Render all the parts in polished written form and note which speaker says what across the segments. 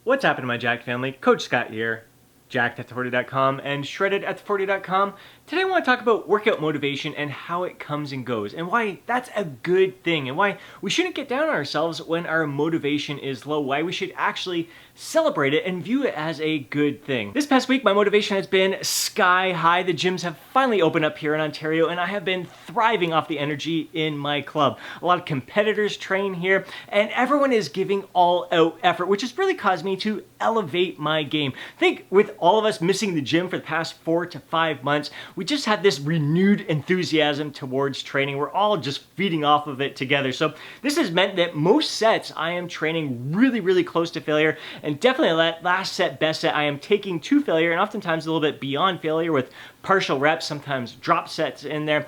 Speaker 1: What's happening, my Jacked family? Coach Scott here, jackedafter40.com and shreddedafter40.com. Today I want to talk about workout motivation and how it comes and goes, and why that's a good thing, and why we shouldn't get down on ourselves when our motivation is low, why we should actually celebrate it and view it as a good thing. This past week, my motivation has been sky high. The gyms have finally opened up here in Ontario, and I have been thriving off the energy in my club. A lot of competitors train here, and everyone is giving all-out effort, which has really caused me to elevate my game. I think with all of us missing the gym for the past 4 to 5 months, we just had this renewed enthusiasm towards training. We're all just feeding off of it together. So this has meant that most sets I am training really close to failure, and definitely that last set, best set, I am taking to failure, and oftentimes a little bit beyond failure with partial reps, sometimes drop sets in there.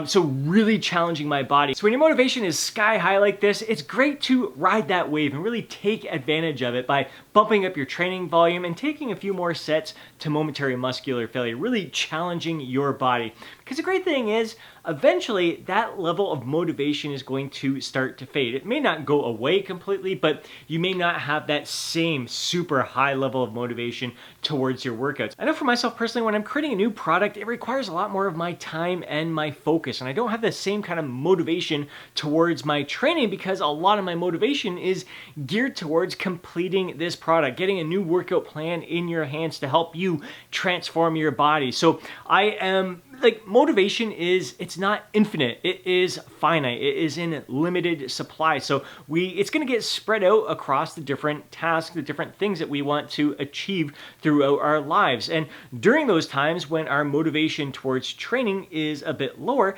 Speaker 1: So really challenging my body. So when your motivation is sky high like this, it's great to ride that wave and really take advantage of it by bumping up your training volume and taking a few more sets to momentary muscular failure, really challenging your body. Because the great thing is, eventually that level of motivation is going to start to fade. It may not go away completely, but you may not have that same super high level of motivation towards your workouts. I know for myself personally, when I'm creating a new product, it requires a lot more of my time and my focus, and I don't have the same kind of motivation towards my training because a lot of my motivation is geared towards completing this product, getting a new workout plan in your hands to help you transform your body. So I am motivation is, it's not infinite, it is finite, it is in limited supply. So it's going to get spread out across the different tasks, the different things that we want to achieve throughout our lives. And during those times when our motivation towards training is a bit lower,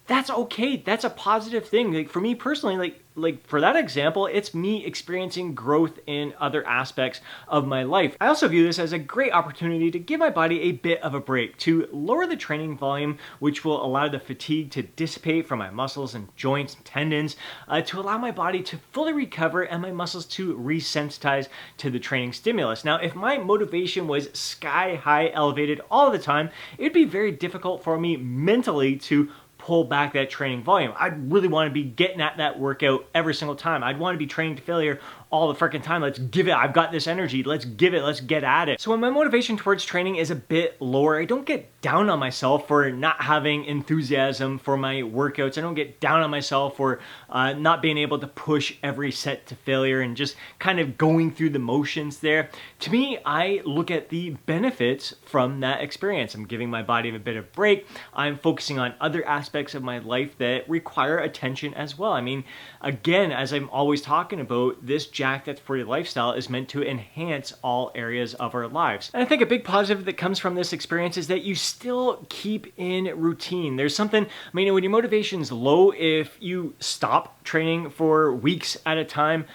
Speaker 1: that's okay. That's a positive thing. Like for me personally, like for that example, it's me experiencing growth in other aspects of my life. I also view this as a great opportunity to give my body a bit of a break, to lower the training volume, which will allow the fatigue to dissipate from my muscles and joints and tendons, to allow my body to fully recover and my muscles to resensitize to the training stimulus. Now, if my motivation was sky high elevated all the time, it'd be very difficult for me mentally to pull back that training volume. I'd really want to be getting at that workout every single time. I'd want to be training to failure all the freaking time. Let's give it. I've got this energy. Let's give it. Let's get at it. So when my motivation towards training is a bit lower, I don't get down on myself for not having enthusiasm for my workouts. I don't get down on myself for not being able to push every set to failure and just kind of going through the motions there. To me, I look at the benefits from that experience. I'm giving my body a bit of break. I'm focusing on other aspects of my life that require attention as well. I mean, again, as I'm always talking about, this Jacked at 40 lifestyle is meant to enhance all areas of our lives. And I think a big positive that comes from this experience is that you still keep in routine. There's something, I mean, when your motivation's low, if you stop training for weeks at a time,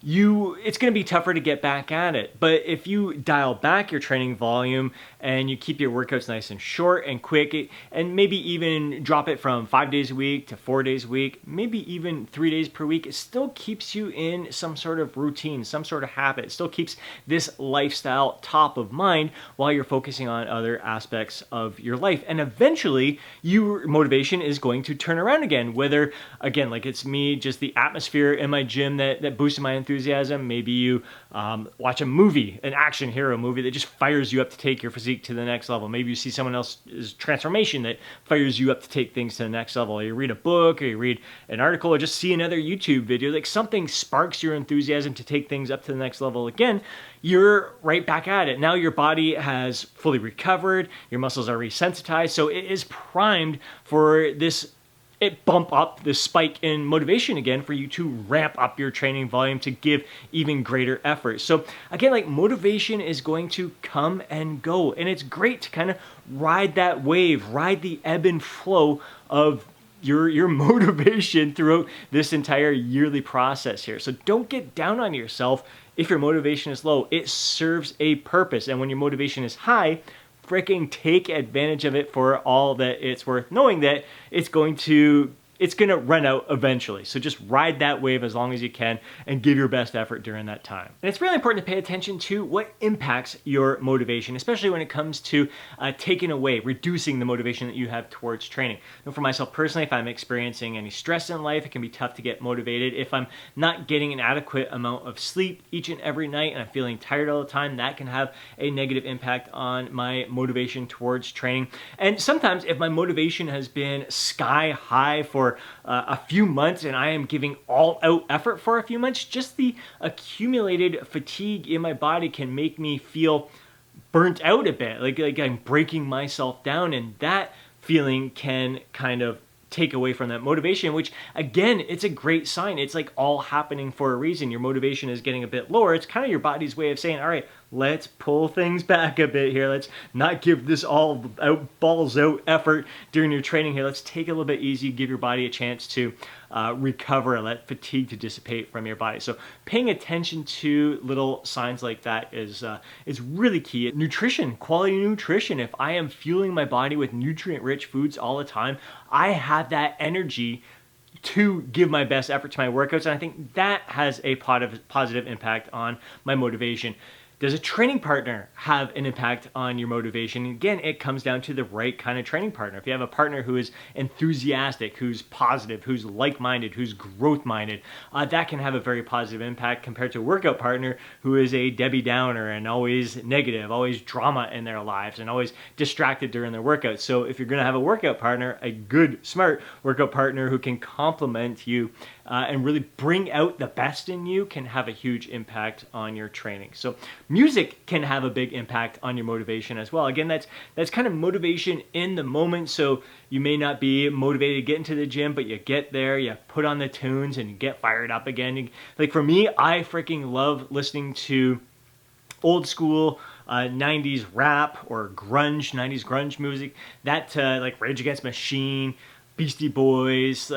Speaker 1: it's going to be tougher to get back at it. But if you dial back your training volume and you keep your workouts nice and short and quick, and maybe even drop it from 5 days a week to 4 days a week, maybe even 3 days per week, it still keeps you in some sort of routine, some sort of habit. It still keeps this lifestyle top of mind while you're focusing on other aspects of your life. And eventually, your motivation is going to turn around again, whether, again, like it's me, just the atmosphere in my gym that boosted my enthusiasm. Maybe you watch a movie, an action hero movie that just fires you up to take your physique to the next level. Maybe you see someone else's transformation that fires you up to take things to the next level. Or you read a book, or you read an article, or just see another YouTube video. Like something sparks your enthusiasm to take things up to the next level again. You're right back at it. Now your body has fully recovered, your muscles are resensitized, so it is primed for this bump up, the spike in motivation again for you to ramp up your training volume to give even greater effort. So again, like motivation is going to come and go, and it's great to kind of ride that wave, ride the ebb and flow of your motivation throughout this entire yearly process here. So don't get down on yourself if your motivation is low. It serves a purpose, and when your motivation is high, freaking take advantage of it for all that it's worth, knowing that it's it's gonna run out eventually. So just ride that wave as long as you can and give your best effort during that time. And it's really important to pay attention to what impacts your motivation, especially when it comes to taking away, reducing the motivation that you have towards training. Now, for myself personally, if I'm experiencing any stress in life, it can be tough to get motivated. If I'm not getting an adequate amount of sleep each and every night and I'm feeling tired all the time, that can have a negative impact on my motivation towards training. And sometimes if my motivation has been sky high for a few months and I am giving all out effort for a few months, just the accumulated fatigue in my body can make me feel burnt out a bit, like I'm breaking myself down, and that feeling can kind of take away from that motivation, which again, it's a great sign. It's like all happening for a reason. Your motivation is getting a bit lower. It's kind of your body's way of saying, all right, let's pull things back a bit here. Let's not give this all out, balls out effort during your training here. Let's take it a little bit easy, give your body a chance to recover, let fatigue to dissipate from your body. So paying attention to little signs like that is really key. Nutrition, quality nutrition. If I am fueling my body with nutrient-rich foods all the time, I have that energy to give my best effort to my workouts, and I think that has a positive impact on my motivation. Does a training partner have an impact on your motivation? Again, it comes down to the right kind of training partner. If you have a partner who is enthusiastic, who's positive, who's like-minded, who's growth-minded, that can have a very positive impact compared to a workout partner who is a Debbie Downer and always negative, always drama in their lives, and always distracted during their workouts. So if you're going to have a workout partner, a good, smart workout partner who can complement you and really bring out the best in you can have a huge impact on your training. So music can have a big impact on your motivation as well. Again, that's kind of motivation in the moment. So you may not be motivated to get into the gym, but you get there, you put on the tunes and you get fired up again. Like for me, I freaking love listening to old school 90s rap or grunge, 90s grunge music. That like Rage Against the Machine, Beastie Boys,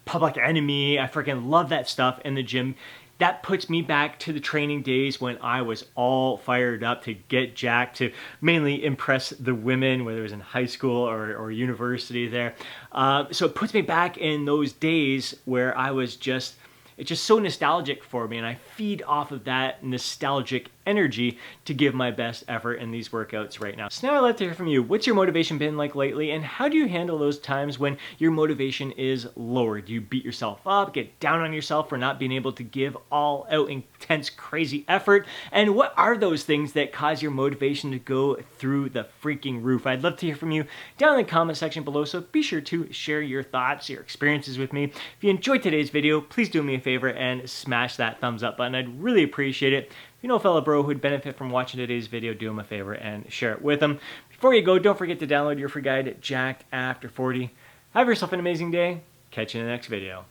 Speaker 1: Public Enemy. I freaking love that stuff in the gym. That puts me back to the training days when I was all fired up to get jacked, to mainly impress the women, whether it was in high school or university there. So it puts me back in those days where I was just, it's just so nostalgic for me, and I feed off of that nostalgic energy to give my best effort in these workouts right now. So now I'd like to hear from you. What's your motivation been like lately, and how do you handle those times when your motivation is lower? Do you beat yourself up, get down on yourself for not being able to give all out intense, crazy effort? And what are those things that cause your motivation to go through the freaking roof? I'd love to hear from you down in the comment section below, so be sure to share your thoughts, your experiences with me. If you enjoyed today's video, please do me a favor and smash that thumbs up button. I'd really appreciate it. If you know a fellow bro who'd benefit from watching today's video, do him a favor and share it with them. Before you go, don't forget to download your free guide, Jacked After 40. Have yourself an amazing day. Catch you in the next video.